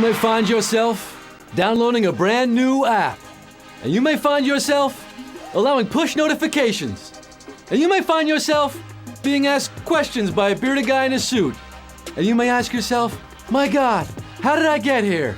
may find yourself downloading a brand new app. And you may find yourself allowing push notifications. And you may find yourself being asked questions by a bearded guy in a suit. And you may ask yourself, my God, how did I get here?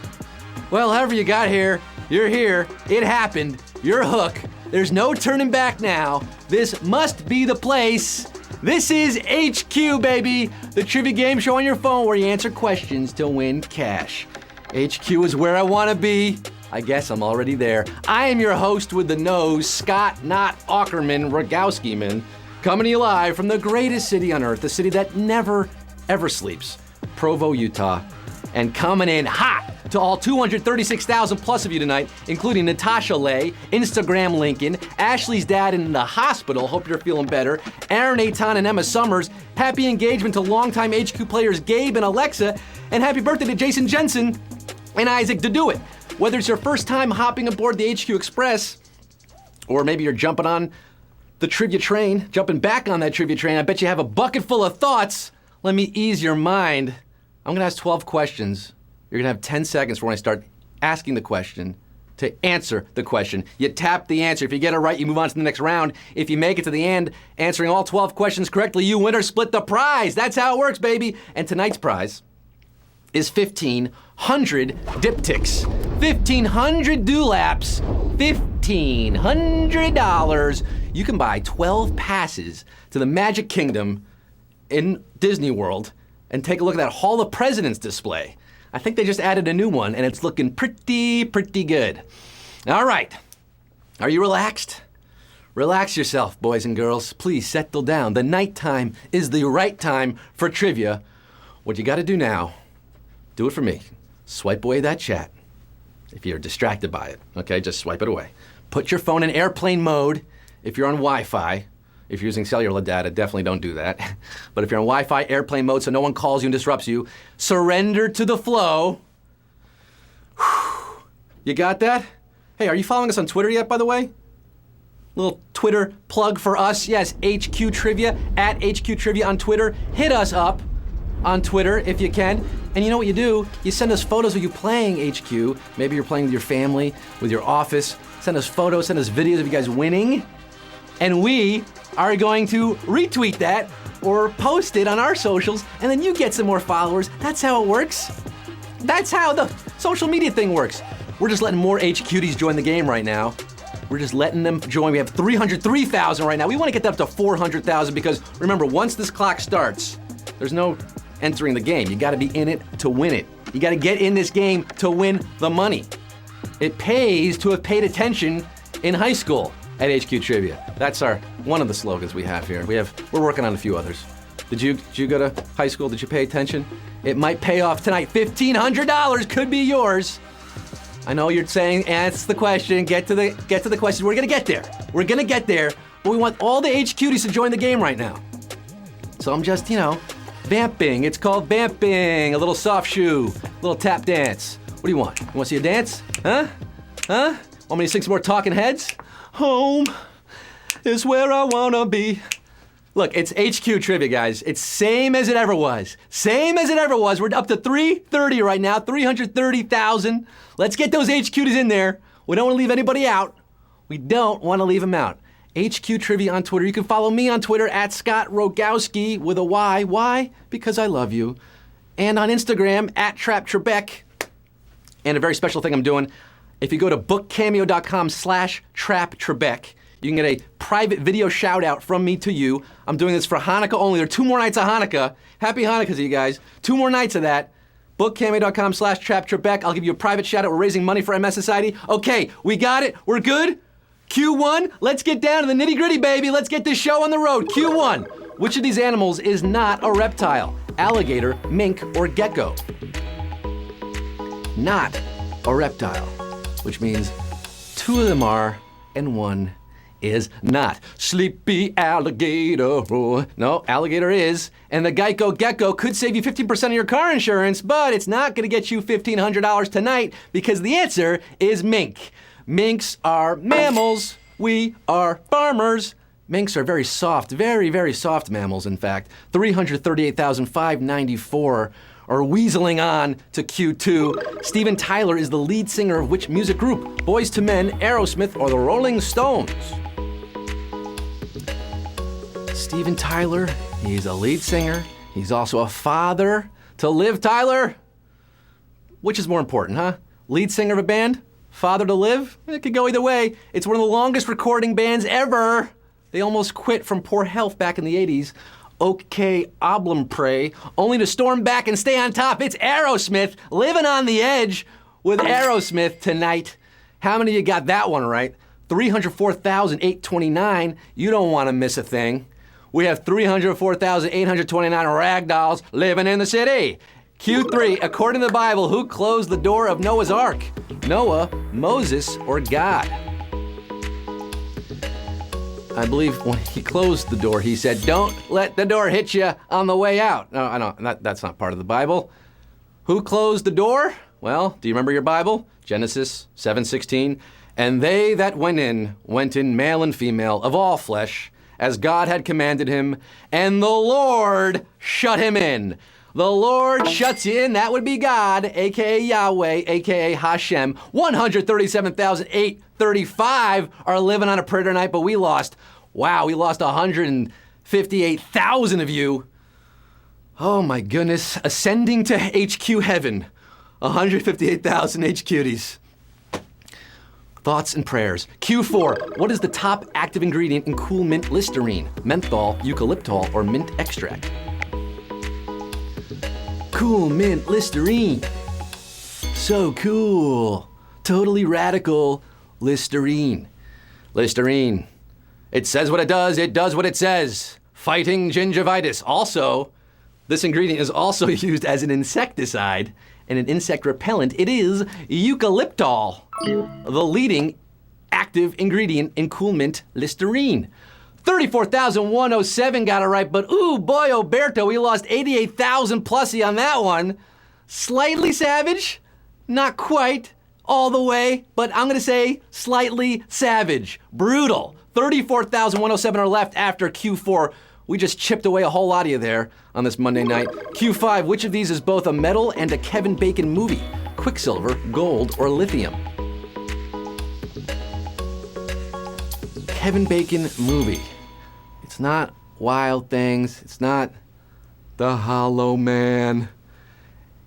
Well, however you got here, you're here. It happened. You're hooked. There's no turning back now. This must be the place. This is HQ, baby, the trivia game show on your phone where you answer questions to win cash. HQ is where I want to be. I guess I'm already there. I am your host with the nose, Scott Not Aukerman Rogowski-man, coming to you live from the greatest city on earth, the city that never, ever sleeps, Provo, Utah. And coming in hot to all 236,000 plus of you tonight, including Natasha Lay, Instagram Lincoln, Ashley's dad in the hospital, hope you're feeling better, Aaron Aton and Emma Summers, happy engagement to longtime HQ players Gabe and Alexa, and happy birthday to Jason Jensen and Isaac Deduit. Whether it's your first time hopping aboard the HQ Express, or maybe you're jumping on the trivia train, jumping back on that trivia train, I bet you have a bucket full of thoughts. Let me ease your mind. I'm gonna ask 12 questions. You're gonna have 10 seconds for when I start asking the question to answer the question. You tap the answer. If you get it right, you move on to the next round. If you make it to the end, answering all 12 questions correctly, you win or split the prize. That's how it works, baby. And tonight's prize is 1,500 diptychs. 1,500 dewlaps. $1,500. You can buy 12 passes to the Magic Kingdom in Disney World and take a look at that Hall of Presidents display. I think they just added a new one, and it's looking pretty good. All right. Are you relaxed? Relax yourself, boys and girls. Please settle down. The nighttime is the right time for trivia. What you got to do now, do it for me. Swipe away that chat if you're distracted by it. Okay, just swipe it away. Put your phone in airplane mode if you're on Wi-Fi. If you're using cellular data, definitely don't do that. But if you're on Wi-Fi airplane mode so no one calls you and disrupts you, surrender to the flow. You got that? Hey, are you following us on Twitter yet, by the way? Little Twitter plug for us. Yes, HQ Trivia, at HQ Trivia on Twitter. Hit us up on Twitter if you can. And you know what you do? You send us photos of you playing HQ. Maybe you're playing with your family, with your office. Send us photos, send us videos of you guys winning. And we are going to retweet that or post it on our socials, and then you get some more followers. That's how it works. That's how the social media thing works. We're just letting more HQties join the game right now. We're just letting them join. We have 303,000 right now. We want to get that up to 400,000 because remember, once this clock starts, there's no entering the game. You got to be in it to win it. You got to get in this game to win the money. It pays to have paid attention in high school at HQ Trivia. That's one of the slogans we have here. We're working on a few others. Did you go to high school? Did you pay attention? It might pay off tonight. $1,500 could be yours. I know you're saying, ask the question, get to the question. We're gonna get there. We're gonna get there, but we want all the HQties to join the game right now. So I'm just, vamping. It's called vamping. A little soft shoe, a little tap dance. What do you want? You want to see a dance? Huh? Want me to sing some more Talking Heads? Home is where I wanna be. Look, it's HQ Trivia, guys. It's same as it ever was. Same as it ever was. We're up to 330 right now, 330,000. Let's get those HQs in there. We don't want to leave anybody out. We don't want to leave them out. HQ Trivia on Twitter. You can follow me on Twitter at Scott Rogowski with a Y. Why? Because I love you. And on Instagram at Trap Trebek. And a very special thing I'm doing. If you go to bookcameo.com/Trap Trebek, you can get a private video shout out from me to you. I'm doing this for Hanukkah only. There are 2 more nights of Hanukkah. Happy Hanukkah to you guys. 2 more nights of that. Bookcameo.com/Trap Trebek. I'll give you a private shout out. We're raising money for MS Society. Okay, we got it. We're good. Q1, let's get down to the nitty gritty, baby. Let's get this show on the road. Q1, which of these animals is not a reptile? Alligator, mink, or gecko? Not a reptile, which means 2 of them are and 1 is not. Sleepy alligator. No, alligator is. And the Geico Gecko could save you 15% of your car insurance, but it's not gonna get you $1,500 tonight because the answer is mink. Minks are mammals. We are farmers. Minks are very soft, very, very soft mammals, in fact. 338,594 are weaseling on to Q2. Steven Tyler is the lead singer of which music group? Boyz II Men, Aerosmith, or the Rolling Stones? Steven Tyler, he's a lead singer. He's also a father to Liv Tyler. Which is more important, huh? Lead singer of a band? Father to Liv? It could go either way. It's one of the longest recording bands ever. They almost quit from poor health back in the 80s. OK Oblomprey, only to storm back and stay on top. It's Aerosmith, living on the edge with Aerosmith tonight. How many of you got that one right? 304,829. You don't want to miss a thing. We have 304,829 ragdolls living in the city. Q3, according to the Bible, who closed the door of Noah's Ark? Noah, Moses, or God? I believe when he closed the door, he said, "Don't let the door hit you on the way out." No, I don't. That's not part of the Bible. Who closed the door? Well, do you remember your Bible? Genesis 7:16. And they that went in male and female of all flesh, as God had commanded him, and the Lord shut him in. The Lord shuts you in, that would be God, aka Yahweh, aka Hashem. 137,835 are living on a prayer tonight, but we lost 158,000 of you. Oh my goodness, ascending to HQ heaven. 158,000 HQties. Thoughts and prayers. Q4, what is the top active ingredient in Cool Mint Listerine? Menthol, eucalyptol, or mint extract? Cool Mint Listerine. So cool. Totally radical Listerine. Listerine. It says what it does what it says. Fighting gingivitis. Also, this ingredient is also used as an insecticide and an insect repellent. It is eucalyptol, the leading active ingredient in Cool Mint Listerine. 34,107 got it right, but ooh, boy, Oberto, we lost 88,000 plusy on that one. Slightly savage, not quite all the way, but I'm gonna say slightly savage. Brutal. 34,107 are left after Q4. We just chipped away a whole lot of you there on this Monday night. Q5, which of these is both a metal and a Kevin Bacon movie? Quicksilver, gold, or lithium? Kevin Bacon movie. It's not Wild Things. It's not The Hollow Man.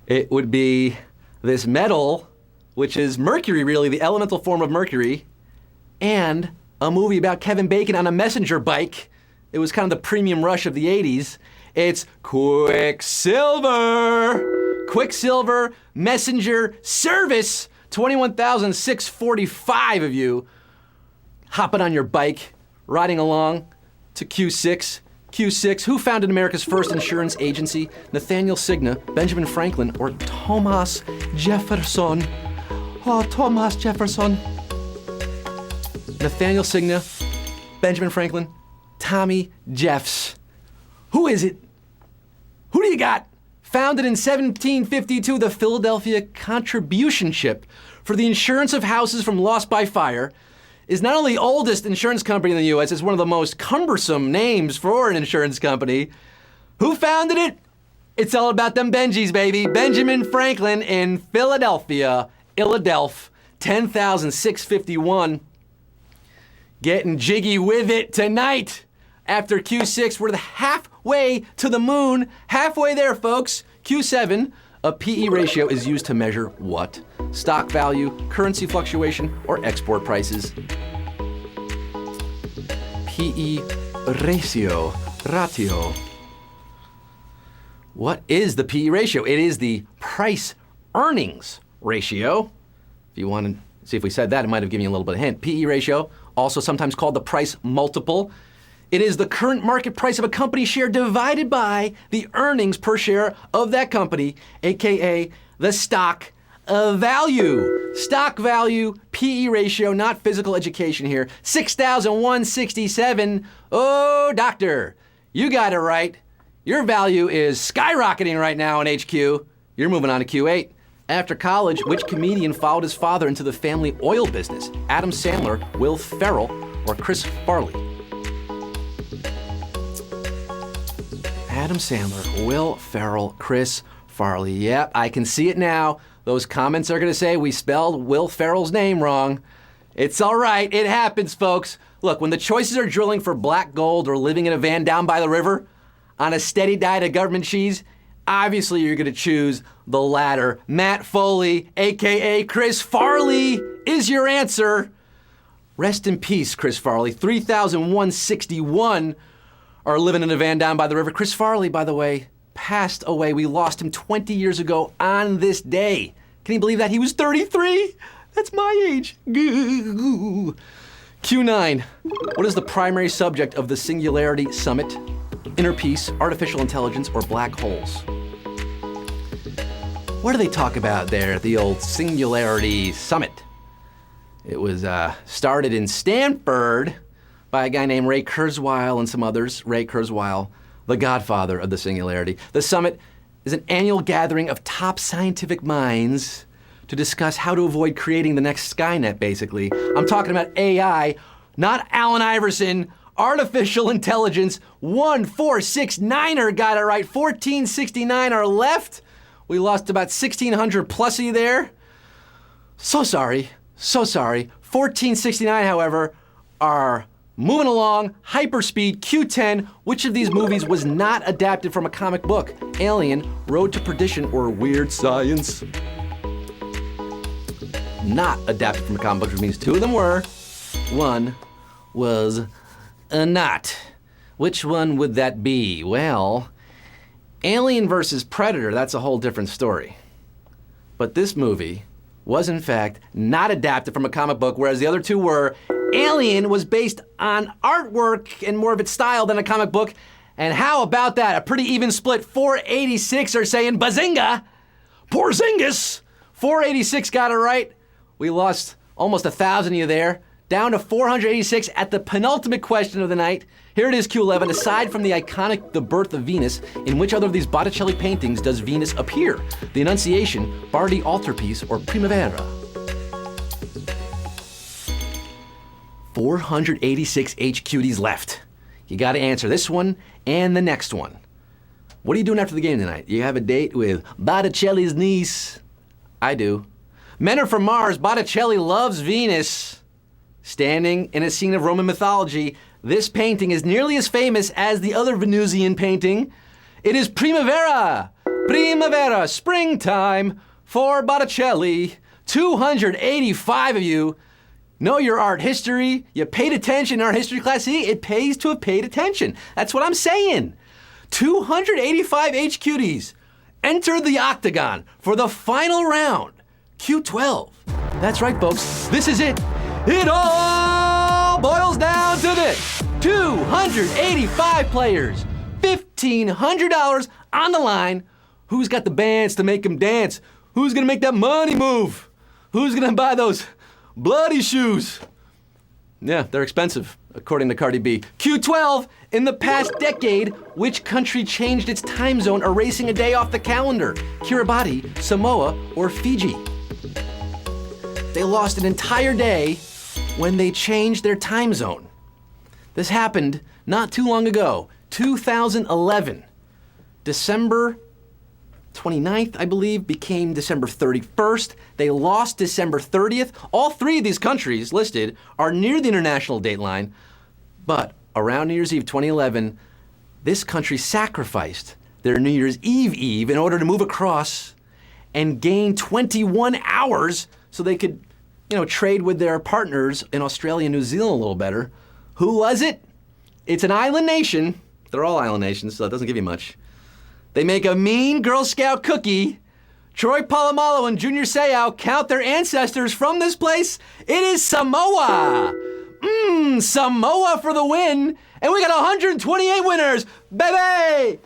It would be this metal, which is mercury, really, the elemental form of mercury, and a movie about Kevin Bacon on a messenger bike. It was kind of the premium rush of the 80s. It's Quicksilver. Quicksilver messenger service. 21,645 of you hopping on your bike, riding along to Q6. Q6, who founded America's first insurance agency? Nathaniel Cigna, Benjamin Franklin, or Thomas Jefferson? Oh, Thomas Jefferson. Nathaniel Cigna, Benjamin Franklin, Tommy Jeffs. Who is it? Who do you got? Founded in 1752, the Philadelphia Contribution Ship for the insurance of houses from loss by fire is not only the oldest insurance company in the U.S., it's one of the most cumbersome names for an insurance company. Who founded it? It's all about them Benjis, baby. Benjamin Franklin in Philadelphia, 10,651. Getting jiggy with it tonight. After Q6, we're halfway to the moon. Halfway there, folks. Q7, a PE ratio is used to measure what? Stock value, currency fluctuation, or export prices? PE ratio. What is the PE ratio? It is the price earnings ratio. If you want to see if we said that, it might have given you a little bit of hint. PE ratio, also sometimes called the price multiple. It is the current market price of a company share divided by the earnings per share of that company, aka the stock value. Stock value, PE ratio, not physical education here. 6,167. Oh, doctor, you got it right. Your value is skyrocketing right now in HQ. You're moving on to Q8. After college, which comedian followed his father into the family oil business? Adam Sandler, Will Ferrell, or Chris Farley? Adam Sandler, Will Ferrell, Chris Farley. Yep, I can see it now. Those comments are going to say we spelled Will Ferrell's name wrong. It's all right. It happens, folks. Look, when the choices are drilling for black gold or living in a van down by the river on a steady diet of government cheese, obviously you're going to choose the latter. Matt Foley, a.k.a. Chris Farley, is your answer. Rest in peace, Chris Farley. 3,161 are living in a van down by the river. Chris Farley, by the way, passed away. We lost him 20 years ago on this day. Can you believe that? He was 33. That's my age. Q9. What is the primary subject of the Singularity Summit? Inner peace, artificial intelligence, or black holes? What do they talk about there at the old Singularity Summit? It was started in Stanford by a guy named Ray Kurzweil and some others. Ray Kurzweil, the godfather of the Singularity. The summit is an annual gathering of top scientific minds to discuss how to avoid creating the next Skynet, basically. I'm talking about AI, not Allen Iverson. Artificial intelligence. 1469er got it right. 1469 are left. We lost about 1,600 plus of you there. So sorry. 1469, however, are moving along, hyperspeed, Q10. Which of these movies was not adapted from a comic book? Alien, Road to Perdition, or Weird Science? Not adapted from a comic book, which means two of them were. One was not. Which one would that be? Well, Alien versus Predator, that's a whole different story. But this movie was in fact not adapted from a comic book, whereas the other two were. Alien was based on artwork and more of its style than a comic book. And how about that? A pretty even split. 486 are saying bazinga. Porzingis. 486 got it right. We lost almost 1,000 of you there. Down to 486 at the penultimate question of the night. Here it is, Q11. Aside from the iconic The Birth of Venus, in which other of these Botticelli paintings does Venus appear? The Annunciation, Bardi Altarpiece, or Primavera? 486 HQDs left. You got to answer this one and the next one. What are you doing after the game tonight? You have a date with Botticelli's niece? I do. Men Are From Mars, Botticelli loves Venus. Standing in a scene of Roman mythology, this painting is nearly as famous as the other Venusian painting. It is Primavera. Primavera, springtime for Botticelli. 285 of you know your art history. You paid attention in our history class. See, it pays to have paid attention. That's what I'm saying. 285 HQDs enter the octagon for the final round. Q12. That's right, folks. This is it. It all boils down to this. 285 players, $1,500 on the line. Who's got the bands to make them dance? Who's gonna make that money move? Who's gonna buy those bloody shoes? Yeah, they're expensive, according to Cardi B. Q12, in the past decade, which country changed its time zone, erasing a day off the calendar? Kiribati, Samoa, or Fiji? They lost an entire day when they changed their time zone. This happened not too long ago, 2011. December 29th, I believe, became December 31st. They lost December 30th. All three of these countries listed are near the international date line, but around New Year's Eve 2011, this country sacrificed their New Year's Eve in order to move across and gain 21 hours so they could, trade with their partners in Australia and New Zealand a little better. Who was it? It's an island nation. They're all island nations, so that doesn't give you much. They make a mean Girl Scout cookie. Troy Polamalu and Junior Seau count their ancestors from this place. It is Samoa. Samoa for the win. And we got 128 winners, baby!